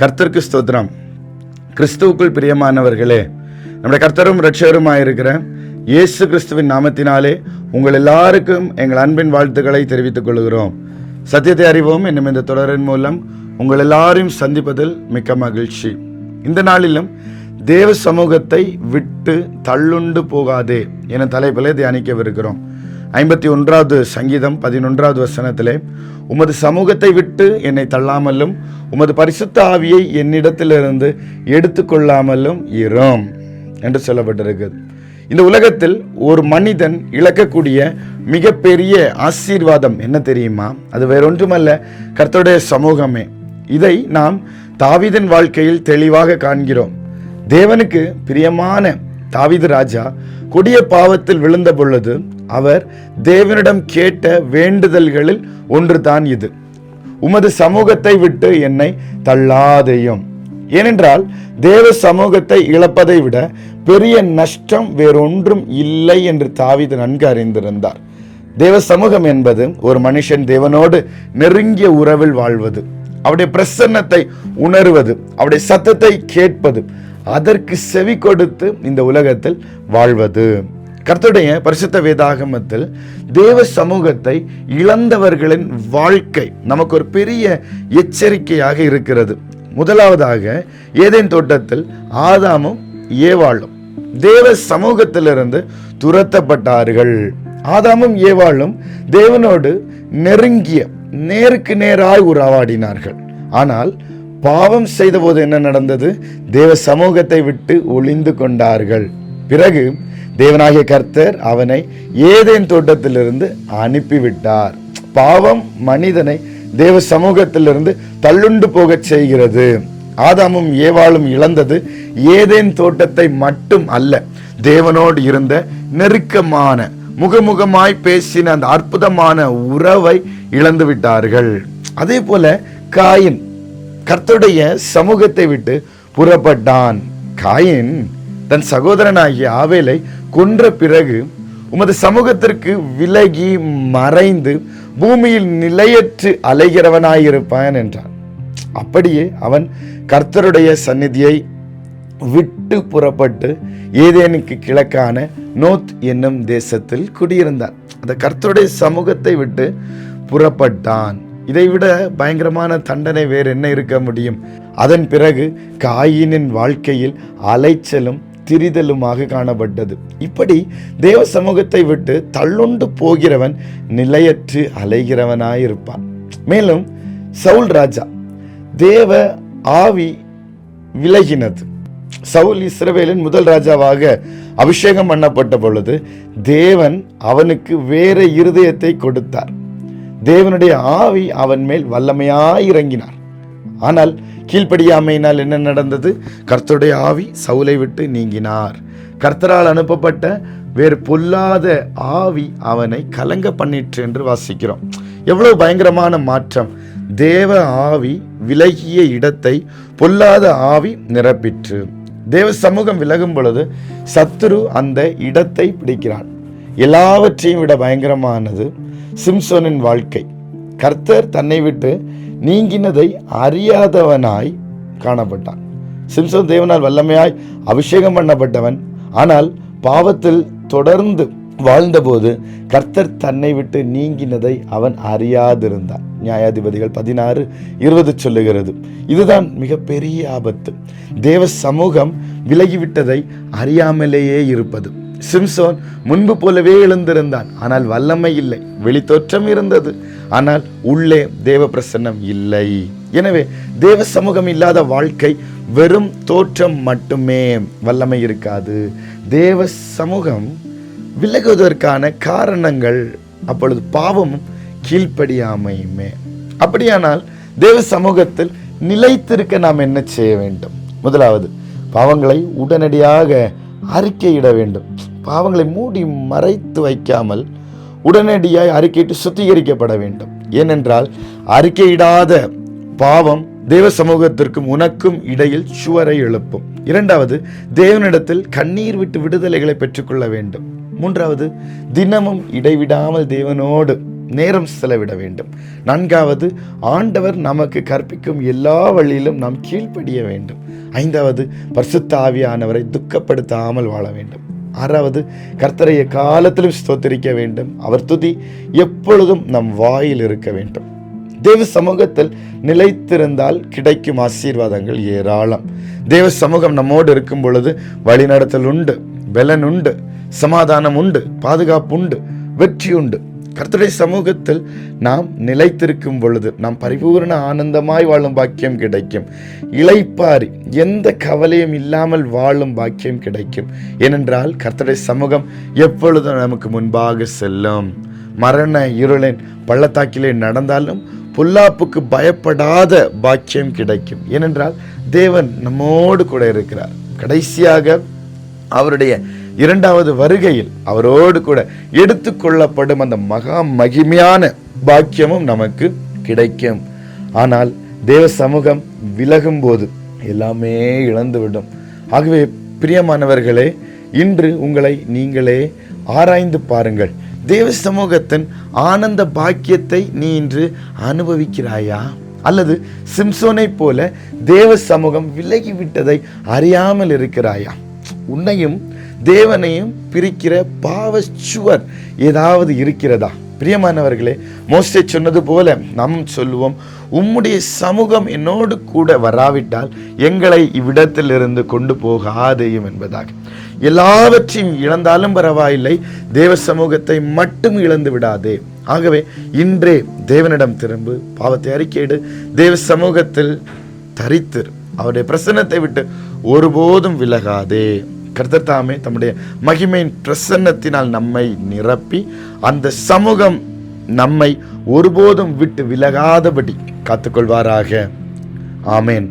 கர்த்தருக்கு ஸ்தோத்திரம். கிறிஸ்துவுக்குள் பிரியமானவர்களே, நம்முடைய கர்த்தரும் இரட்சகருமாயிருக்கிற இயேசு கிறிஸ்துவின் நாமத்தினாலே உங்கள் எல்லாருக்கும் எங்கள் அன்பின் வாழ்த்துக்களை தெரிவித்துக் கொள்கிறோம். சத்தியத்தை அறிவோம் என்னும் இந்த தொடரின் மூலம் உங்கள் எல்லாரையும் சந்திப்பதில் மிக்க மகிழ்ச்சி. இந்த நாளிலும் தேவ சமூகத்தை விட்டு தள்ளுண்டு போகாதே என தலைப்பிலே தியானிக்கவிருக்கிறோம். 51வது சங்கீதம் 11வது வசனத்திலே, உமது சமூகத்தை விட்டு என்னை தள்ளாமலும் உமது பரிசுத்த ஆவியை என்னிடத்திலிருந்து எடுத்துக்கொள்ளாமலும் இரும் என்று சொல்லப்பட்டிருக்கிறது. இந்த உலகத்தில் ஒரு மனிதன் இழக்கக்கூடிய மிகப்பெரிய ஆசீர்வாதம் என்ன தெரியுமா? அது வேறொன்றுமல்ல, கர்த்தருடைய சமூகமே. இதை நாம் தாவீதின் வாழ்க்கையில் தெளிவாக காண்கிறோம். தேவனுக்கு பிரியமான தாவீது ராஜா கொடிய பாவத்தில் விழுந்த பொழுது அவர் தேவனிடம் கேட்ட வேண்டுதல்களில் ஒன்று தான் இது: உமது சமூகத்தை விட்டு என்னை தள்ளாதேயும். ஏனென்றால் தேவ சமூகத்தை இழப்பதை விட பெரிய நஷ்டம் வேறொன்றும் இல்லை என்று தாவீது நன்கு அறிந்திருந்தார். தேவ சமூகம் என்பது ஒரு மனுஷன் தேவனோடு நெருங்கிய உறவில் வாழ்வது, அவருடைய பிரசன்னத்தை உணர்வது, அவருடைய சத்தத்தை கேட்பது, அதற்கு செவி கொடுத்து இந்த உலகத்தில் வாழ்வது. கர்த்தருடைய பரிசுத்த வேதாகமத்தில் தேவ சமூகத்தை இழந்தவர்களின் வாழ்க்கை நமக்கு ஒரு பெரிய எச்சரிக்கையாக இருக்கிறது. முதலாவதாக, ஏதேன் தோட்டத்தில் ஆதாமும் ஏவாளும் தேவ சமூகத்திலிருந்து துரத்தப்பட்டார்கள். ஆதாமும் ஏவாளும் தேவனோடு நெருங்கிய நேருக்கு நேராய் உறவாடினார்கள். ஆனால் பாவம் செய்த போது என்ன நடந்தது? தேவ சமூகத்தை விட்டு ஒளிந்து கொண்டார்கள். பிறகு தேவனாகிய கர்த்தர் அவனை ஏதேன் தோட்டத்திலிருந்து அனுப்பிவிட்டார். பாவம் மனிதனை தேவ சமூகத்திலிருந்து தள்ளுண்டு போக செய்கிறது. ஆதாமும் ஏவாளும் இழந்தது ஏதேன் தோட்டத்தை மட்டும் அல்ல, தேவனோடு இருந்த நெருக்கமான முகமுகமாய் பேசின அந்த அற்புதமான உறவை இழந்து விட்டார்கள். அதே போல காயின் கர்த்தருடைய சமூகத்தை விட்டு புறப்பட்டான். காயின் தன் சகோதரனாகிய ஆவேலை கொன்ற பிறகு உமது சமூகத்திற்கு விலகி மறைந்து பூமியில் நிலையற்று அலைகிறவனாயிருப்பான் என்றான். அப்படியே அவன் கர்த்தருடைய சந்நிதியை விட்டு புறப்பட்டு ஏதேனுக்கு கிழக்கான நோத் என்னும் தேசத்தில் குடியிருந்தான். அந்த கர்த்தருடைய சமூகத்தை விட்டு புறப்பட்டான். இதைவிட பயங்கரமான தண்டனை வேறு என்ன இருக்க முடியும்? அதன் பிறகு காயினின் வாழ்க்கையில் அலைச்சலும் திரிதலுமாக காணப்பட்டது. இப்படி தேவ சமூகத்தை விட்டு தள்ளுண்டு போகிறவன் நிலையற்று அலைகிறவனாயிருப்பான். மேலும் சவுல் ராஜா தேவ ஆவி விலகினது. சவுல் இஸ்ரவேலின் முதல் ராஜாவாக அபிஷேகம் பண்ணப்பட்ட பொழுது தேவன் அவனுக்கு வேற இருதயத்தை கொடுத்தார். தேவனுடைய ஆவி அவன் மேல் வல்லமையாய் இறங்கினார். ஆனால் கீழ்ப்படியாமையினால் என்ன நடந்தது? கர்த்தருடைய ஆவி சவுலை விட்டு நீங்கினார். கர்த்தரால் அனுப்பப்பட்ட வேறு பொல்லாத ஆவி அவனை கலங்க பண்ணிற்று என்று வாசிக்கிறோம். எவ்வளவு பயங்கரமான மாற்றம்! தேவ ஆவி விலகிய இடத்தை பொல்லாத ஆவி நிரப்பிற்று. தேவ சமூகம் விலகும் பொழுது சத்துரு அந்த இடத்தை பிடிக்கிறான். எல்லாவற்றையும் விட பயங்கரமானது சிம்சோனின் வாழ்க்கை. கர்த்தர் தன்னை விட்டு நீங்கினதை அறியாதவனாய் காணப்பட்டான். சிம்சோன் தேவனால் வல்லமையாய் அபிஷேகம் பண்ணப்பட்டவன். ஆனால் பாவத்தில் தொடர்ந்து வாழ்ந்தபோது கர்த்தர் தன்னை விட்டு நீங்கினதை அவன் அறியாதிருந்தான். நியாயாதிபதிகள் 16:20 சொல்லுகிறது. இதுதான் மிகப்பெரிய ஆபத்து. தேவ சமூகம் விலகிவிட்டதை அறியாமலேயே இருப்பது. சிம்சோன் முன்பு போலவே எழுந்திருந்தான், ஆனால் வல்லமை இல்லை. வெளித்தோற்றம் இருந்தது, ஆனால் உள்ளே தேவ பிரசன்னம் இல்லை. எனவே தேவ சமூகம் இல்லாத வாழ்க்கை வெறும் தோற்றம் மட்டுமே, வல்லமை இருக்காது. தேவ சமூகம் விலகுவதற்கான காரணங்கள் அப்பொழுது பாவமும் கீழ்ப்படியாமையுமே. அப்படியானால் தேவ சமூகத்தில் நிலைத்திருக்க நாம் என்ன செய்ய வேண்டும்? முதலாவது, பாவங்களை உடனடியாக அறிக்கையிட வேண்டும். பாவங்களை மூடி மறைத்து வைக்காமல் உடனடியாய் அறிக்கையிட்டு சுத்திகரிக்கப்பட வேண்டும். ஏனென்றால் அறிக்கையிடாத பாவம் தேவ சமூகத்திற்கும் உனக்கும் இடையில் சுவரை எழுப்பும். இரண்டாவது, தேவனிடத்தில் கண்ணீர் விட்டு விடுதலைகளை பெற்றுக்கொள்ள வேண்டும். மூன்றாவது, தினமும் இடைவிடாமல் தேவனோடு நேரம் செலவிட வேண்டும். 4வது, ஆண்டவர் நமக்கு கற்பிக்கும் எல்லா வழியிலும் நாம் கீழ்ப்படிய வேண்டும். 5வது, பரிசுத்த ஆவியானவரை துக்கப்படுத்தாமல் வாழ வேண்டும். 6வது, கர்த்தரை எக்காலத்திலும் ஸ்தோத்திரிக்க வேண்டும். அவர் துதி எப்பொழுதும் நம் வாயில் இருக்க வேண்டும். தேவ சமூகத்தில் நிலைத்திருந்தால் கிடைக்கும் ஆசீர்வாதங்கள் ஏராளம். தேவ சமூகம் நம்மோடு இருக்கும் பொழுது வழிநடத்தல் உண்டு, பலன் உண்டு, சமாதானம் உண்டு, பாதுகாப்பு உண்டு, வெற்றி உண்டு. கர்த்தருடைய சமூகத்தில் நாம் நிலைத்திருக்கும் பொழுது நாம் பரிபூர்ண ஆனந்தமாய் வாழும் பாக்கியம் கிடைக்கும். இளைப்பாரி எந்த கவலையும் இல்லாமல் வாழும் பாக்கியம் கிடைக்கும். ஏனென்றால் கர்த்தருடைய சமூகம் எப்பொழுதும் நமக்கு முன்பாக செல்லும். மரண இருளின் பள்ளத்தாக்கிலே நடந்தாலும் பொல்லாப்புக்கு பயப்படாத பாக்கியம் கிடைக்கும். ஏனென்றால் தேவன் நம்மோடு கூட இருக்கிறார். கடைசியாக அவருடைய 2வது வருகையில் அவரோடு கூட எடுத்துக்கொள்ளப்படும் அந்த மகா மகிமையான பாக்கியமும் நமக்கு கிடைக்கும். ஆனால் தேவ சமூகம் விலகும் போது எல்லாமே இழந்துவிடும். ஆகவே பிரியமானவர்களே, இன்று உங்களை நீங்களே ஆராய்ந்து பாருங்கள். தேவ சமூகத்தின் ஆனந்த பாக்கியத்தை நீ இன்று அனுபவிக்கிறாயா? அல்லது சிம்சோனை போல தேவ சமூகம் விலகிவிட்டதை அறியாமல் இருக்கிறாயா? உன்னையும் தேவனையும் பிரிக்கிற பாவ சுவர் ஏதாவது இருக்கிறதா? பிரியமானவர்களே, மோசே சொன்னது போல நாம் சொல்லுவோம், உம்முடைய சமூகம் என்னோடு கூட வராவிட்டால் எங்களை இவ்விடத்திலிருந்து கொண்டு போகாதேயும் என்பதாக. எல்லாவற்றையும் இழந்தாலும் பரவாயில்லை, தேவ சமூகத்தை மட்டும் இழந்து விடாதே. ஆகவே இன்றே தேவனிடம் திரும்பு, பாவத்தை அறிக்கையிடு, தேவ சமூகத்தில் தரித்து அவருடைய பிரசன்னத்தை விட்டு ஒருபோதும் விலகாதே. கர்த்தர் தாமே தம்முடைய மகிமையின் பிரசன்னத்தினால் நம்மை நிரப்பி அந்த சமூகம் நம்மை ஒருபோதும் விட்டு விலகாதபடி காத்துக்கொள்வாராக. ஆமேன்.